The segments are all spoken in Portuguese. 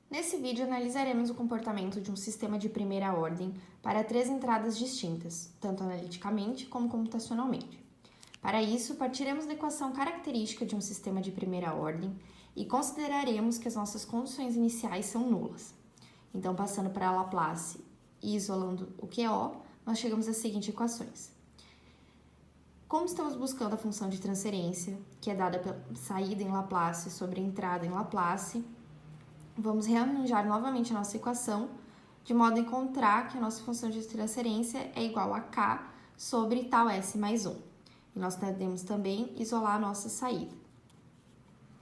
Nesse vídeo, analisaremos o comportamento de um sistema de primeira ordem para três entradas distintas, tanto analiticamente como computacionalmente. Para isso, partiremos da equação característica de um sistema de primeira ordem e consideraremos que as nossas condições iniciais são nulas. Então, passando para a Laplace e isolando o QO, nós chegamos às seguintes equações. Como estamos buscando a função de transferência, que é dada pela saída em Laplace sobre entrada em Laplace, vamos rearranjar novamente a nossa equação, de modo a encontrar que a nossa função de transferência é igual a k sobre tal s mais 1. E nós podemos também isolar a nossa saída,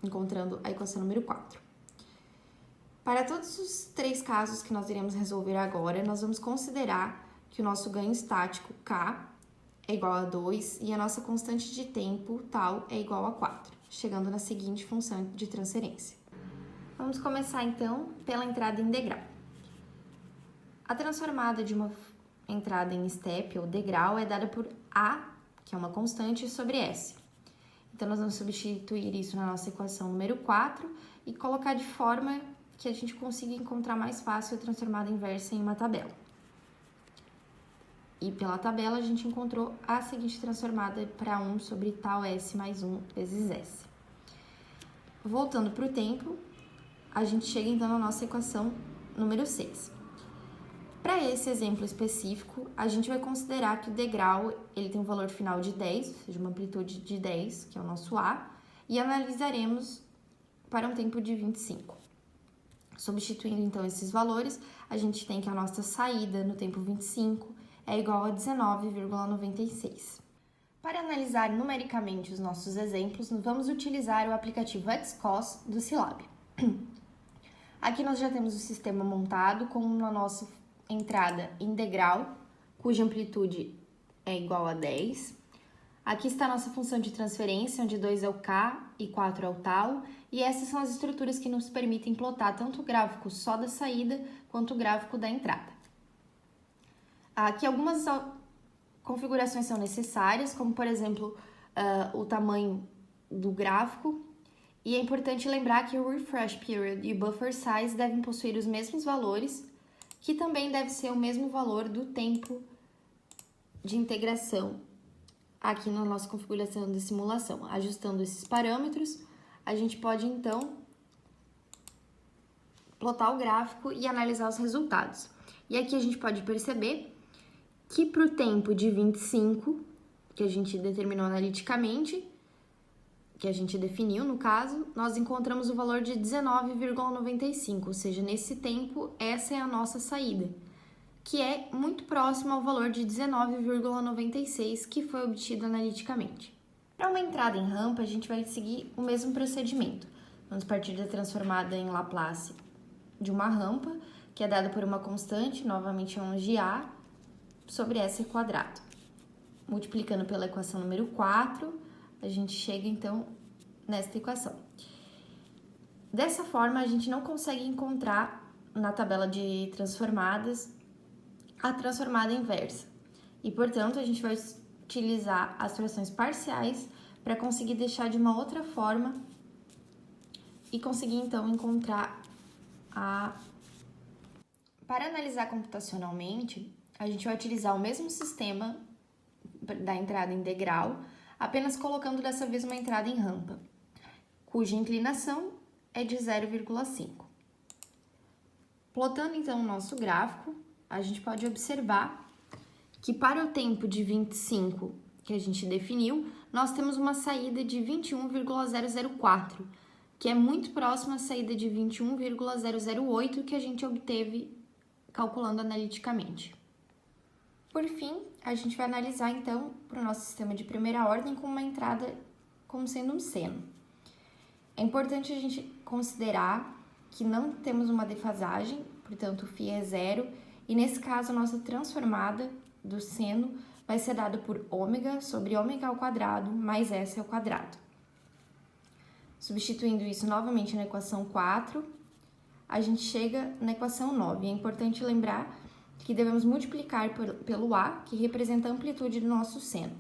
encontrando a equação número 4. Para todos os três casos que nós iremos resolver agora, nós vamos considerar que o nosso ganho estático, k, é igual a 2 e a nossa constante de tempo, tal, é igual a 4, chegando na seguinte função de transferência. Vamos começar, então, pela entrada em degrau. A transformada de uma entrada em step, ou degrau, é dada por A, que é uma constante, sobre S. Então, nós vamos substituir isso na nossa equação número 4 e colocar de forma que a gente consiga encontrar mais fácil a transformada inversa em uma tabela. E pela tabela, a gente encontrou a seguinte transformada para 1 sobre tal S mais 1 vezes S. Voltando para o tempo, a gente chega então na nossa equação número 6. Para esse exemplo específico, a gente vai considerar que o degrau ele tem um valor final de 10, ou seja, uma amplitude de 10, que é o nosso A, e analisaremos para um tempo de 25. Substituindo então esses valores, a gente tem que a nossa saída no tempo 25 é igual a 19,96. Para analisar numericamente os nossos exemplos, vamos utilizar o aplicativo Xcos do Scilab. Aqui nós já temos o sistema montado com a nossa entrada em degrau, cuja amplitude é igual a 10. Aqui está a nossa função de transferência, onde 2 é o k e 4 é o tal, e essas são as estruturas que nos permitem plotar tanto o gráfico só da saída, quanto o gráfico da entrada. Aqui algumas configurações são necessárias, como por exemplo, o tamanho do gráfico, e é importante lembrar que o refresh period e o buffer size devem possuir os mesmos valores, que também deve ser o mesmo valor do tempo de integração aqui na nossa configuração de simulação. Ajustando esses parâmetros, a gente pode então plotar o gráfico e analisar os resultados. E aqui a gente pode perceber que para o tempo de 25, que a gente determinou analiticamente, que a gente definiu no caso, nós encontramos o valor de 19,95, ou seja, nesse tempo, essa é a nossa saída, que é muito próximo ao valor de 19,96 que foi obtido analiticamente. Para uma entrada em rampa, a gente vai seguir o mesmo procedimento. Vamos partir da transformada em Laplace de uma rampa, que é dada por uma constante, novamente onde A, sobre S quadrado. Multiplicando pela equação número 4, a gente chega então nesta equação. Dessa forma, a gente não consegue encontrar na tabela de transformadas a transformada inversa. E, portanto, a gente vai utilizar as frações parciais para conseguir deixar de uma outra forma e conseguir então encontrar a... Para analisar computacionalmente, a gente vai utilizar o mesmo sistema da entrada em degrau, apenas colocando dessa vez uma entrada em rampa, cuja inclinação é de 0,5. Plotando então o nosso gráfico, a gente pode observar que para o tempo de 25 que a gente definiu, nós temos uma saída de 21,004, que é muito próxima à saída de 21,008 que a gente obteve calculando analiticamente. Por fim, a gente vai analisar, então, para o nosso sistema de primeira ordem com uma entrada como sendo um seno. É importante a gente considerar que não temos uma defasagem, portanto, o φ é zero, e nesse caso, a nossa transformada do seno vai ser dada por ômega sobre ômega ao quadrado mais S ao quadrado. Substituindo isso novamente na equação 4, a gente chega na equação 9. É importante lembrar que devemos multiplicar pelo A, que representa a amplitude do nosso seno.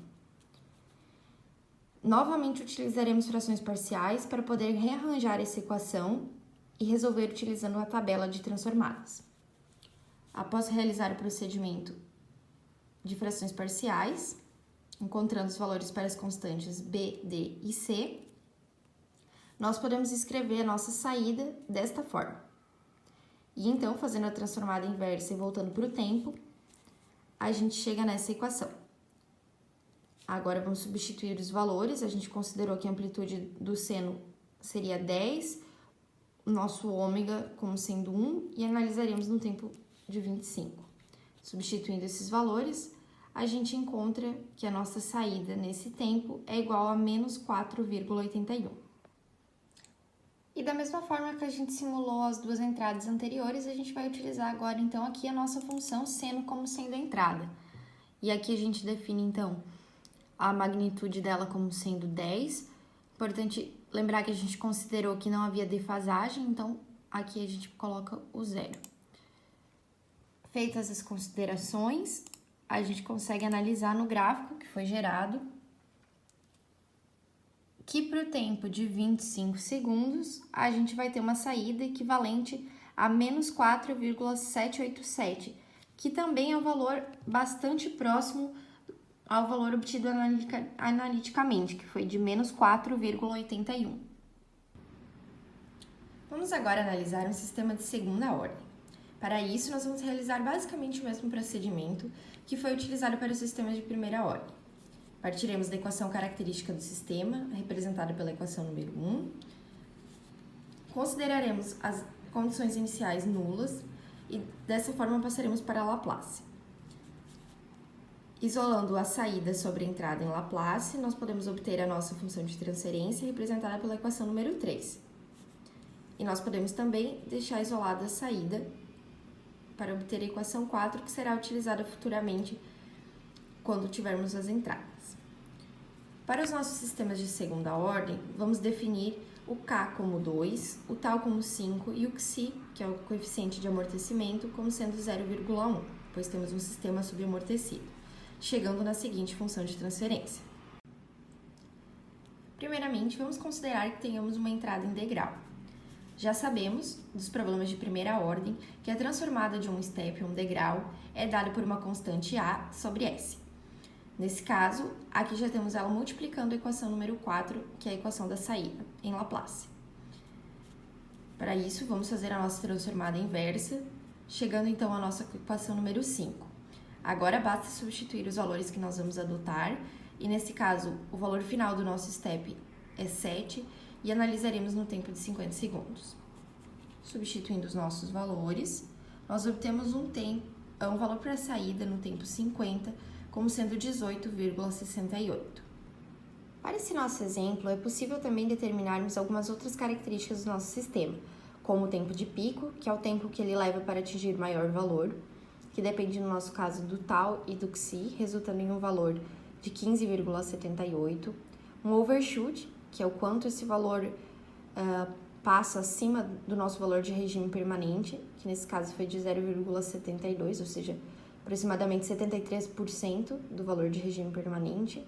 Novamente utilizaremos frações parciais para poder rearranjar essa equação e resolver utilizando a tabela de transformadas. Após realizar o procedimento de frações parciais, encontrando os valores para as constantes B, D e C, nós podemos escrever a nossa saída desta forma. E então, fazendo a transformada inversa e voltando para o tempo, a gente chega nessa equação. Agora, vamos substituir os valores. A gente considerou que a amplitude do seno seria 10, o nosso ômega como sendo 1, e analisaríamos no tempo de 25. Substituindo esses valores, a gente encontra que a nossa saída nesse tempo é igual a menos 4,81. E da mesma forma que a gente simulou as duas entradas anteriores, a gente vai utilizar agora, então, aqui a nossa função seno como sendo a entrada. E aqui a gente define, então, a magnitude dela como sendo 10. Importante lembrar que a gente considerou que não havia defasagem, então aqui a gente coloca o zero. Feitas as considerações, a gente consegue analisar no gráfico que foi gerado que para o tempo de 25 segundos, a gente vai ter uma saída equivalente a menos 4,787, que também é um valor bastante próximo ao valor obtido analiticamente, que foi de menos 4,81. Vamos agora analisar um sistema de segunda ordem. Para isso, nós vamos realizar basicamente o mesmo procedimento que foi utilizado para o sistema de primeira ordem. Partiremos da equação característica do sistema, representada pela equação número 1. Consideraremos as condições iniciais nulas e dessa forma passaremos para a Laplace. Isolando a saída sobre a entrada em Laplace, nós podemos obter a nossa função de transferência, representada pela equação número 3. E nós podemos também deixar isolada a saída para obter a equação 4, que será utilizada futuramente quando tivermos as entradas. Para os nossos sistemas de segunda ordem, vamos definir o K como 2, o τ como 5 e o Xi, que é o coeficiente de amortecimento, como sendo 0,1, pois temos um sistema subamortecido, chegando na seguinte função de transferência. Primeiramente, vamos considerar que tenhamos uma entrada integral. Já sabemos, dos problemas de primeira ordem, que a transformada de um step, um degrau, é dada por uma constante A sobre S. Nesse caso, aqui já temos ela multiplicando a equação número 4, que é a equação da saída, em Laplace. Para isso, vamos fazer a nossa transformada inversa, chegando então à nossa equação número 5. Agora basta substituir os valores que nós vamos adotar, e nesse caso, o valor final do nosso step é 7, e analisaremos no tempo de 50 segundos. Substituindo os nossos valores, nós obtemos um valor para a saída no tempo 50, como sendo 18,68. Para esse nosso exemplo, é possível também determinarmos algumas outras características do nosso sistema, como o tempo de pico, que é o tempo que ele leva para atingir maior valor, que depende, no nosso caso, do τ e do Xi, resultando em um valor de 15,78, um overshoot, que é o quanto esse valor passa acima do nosso valor de regime permanente, que nesse caso foi de 0,72, ou seja, aproximadamente 73% do valor de regime permanente,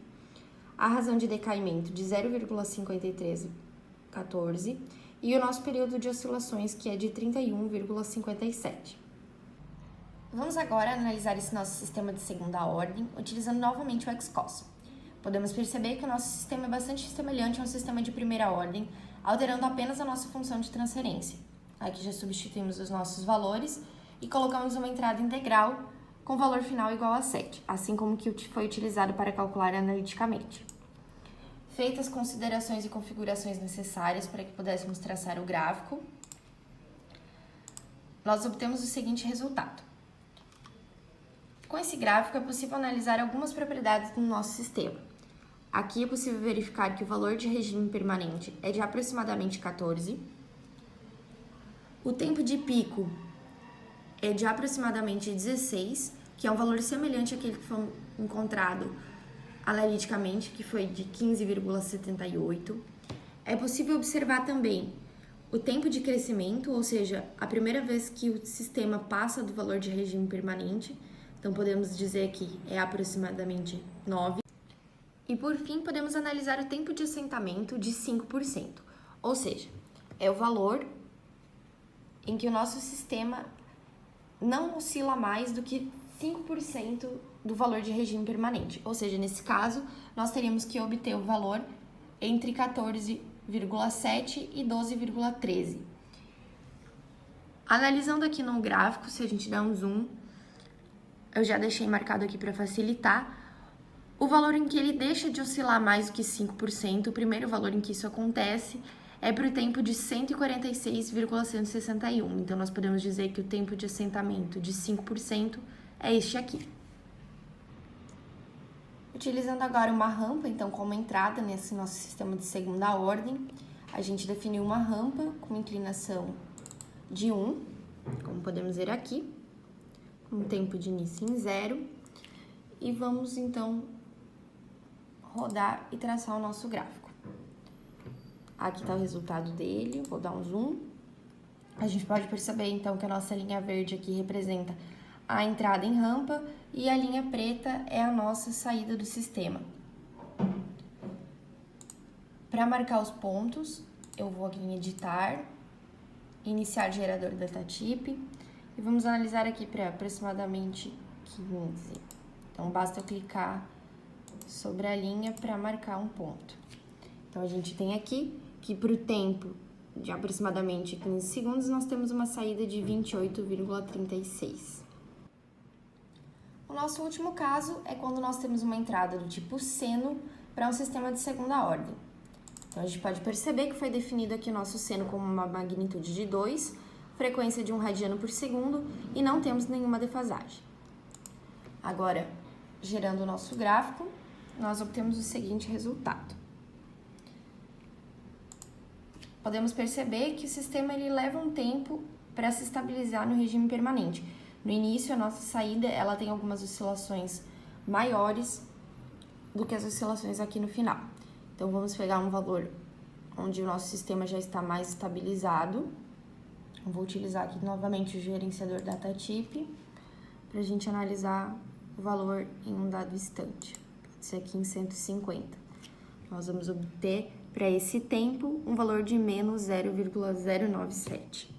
a razão de decaimento de 0,5314 e o nosso período de oscilações, que é de 31,57. Vamos agora analisar esse nosso sistema de segunda ordem, utilizando novamente o XCOS. Podemos perceber que o nosso sistema é bastante semelhante a um sistema de primeira ordem, alterando apenas a nossa função de transferência. Aqui já substituímos os nossos valores e colocamos uma entrada integral com valor final igual a 7, assim como que foi utilizado para calcular analiticamente. Feitas as considerações e configurações necessárias para que pudéssemos traçar o gráfico, nós obtemos o seguinte resultado. Com esse gráfico é possível analisar algumas propriedades do nosso sistema. Aqui é possível verificar que o valor de regime permanente é de aproximadamente 14, o tempo de pico é de aproximadamente 16, que é um valor semelhante àquele que foi encontrado analiticamente, que foi de 15,78. É possível observar também o tempo de crescimento, ou seja, a primeira vez que o sistema passa do valor de regime permanente, então podemos dizer que é aproximadamente 9. E por fim, podemos analisar o tempo de assentamento de 5%, ou seja, é o valor em que o nosso sistema não oscila mais do que 5% do valor de regime permanente. Ou seja, nesse caso, nós teríamos que obter o valor entre 14,7 e 12,13. Analisando aqui no gráfico, se a gente der um zoom, eu já deixei marcado aqui para facilitar, o valor em que ele deixa de oscilar mais do que 5%, o primeiro valor em que isso acontece, é para o tempo de 146,161. Então, nós podemos dizer que o tempo de assentamento de 5% é este aqui. Utilizando agora uma rampa, então, como entrada nesse nosso sistema de segunda ordem, a gente definiu uma rampa com inclinação de 1, como podemos ver aqui, um tempo de início em 0, e vamos, então, rodar e traçar o nosso gráfico. Aqui está o resultado dele, vou dar um zoom. A gente pode perceber, então, que a nossa linha verde aqui representa a entrada em rampa e a linha preta é a nossa saída do sistema. Para marcar os pontos, eu vou aqui em editar, iniciar gerador datatype e vamos analisar aqui para aproximadamente 15. Então, basta eu clicar sobre a linha para marcar um ponto. Então, a gente tem aqui que para o tempo de aproximadamente 15 segundos, nós temos uma saída de 28,36. O nosso último caso é quando nós temos uma entrada do tipo seno para um sistema de segunda ordem. Então, a gente pode perceber que foi definido aqui o nosso seno como uma magnitude de 2, frequência de 1 radiano por segundo e não temos nenhuma defasagem. Agora, gerando o nosso gráfico, nós obtemos o seguinte resultado. Podemos perceber que o sistema ele leva um tempo para se estabilizar no regime permanente. No início, a nossa saída ela tem algumas oscilações maiores do que as oscilações aqui no final. Então, vamos pegar um valor onde o nosso sistema já está mais estabilizado. Eu vou utilizar aqui novamente o gerenciador datatype para a gente analisar o valor em um dado instante. Pode ser aqui em 150. Nós vamos obter, para esse tempo, um valor de menos 0,097.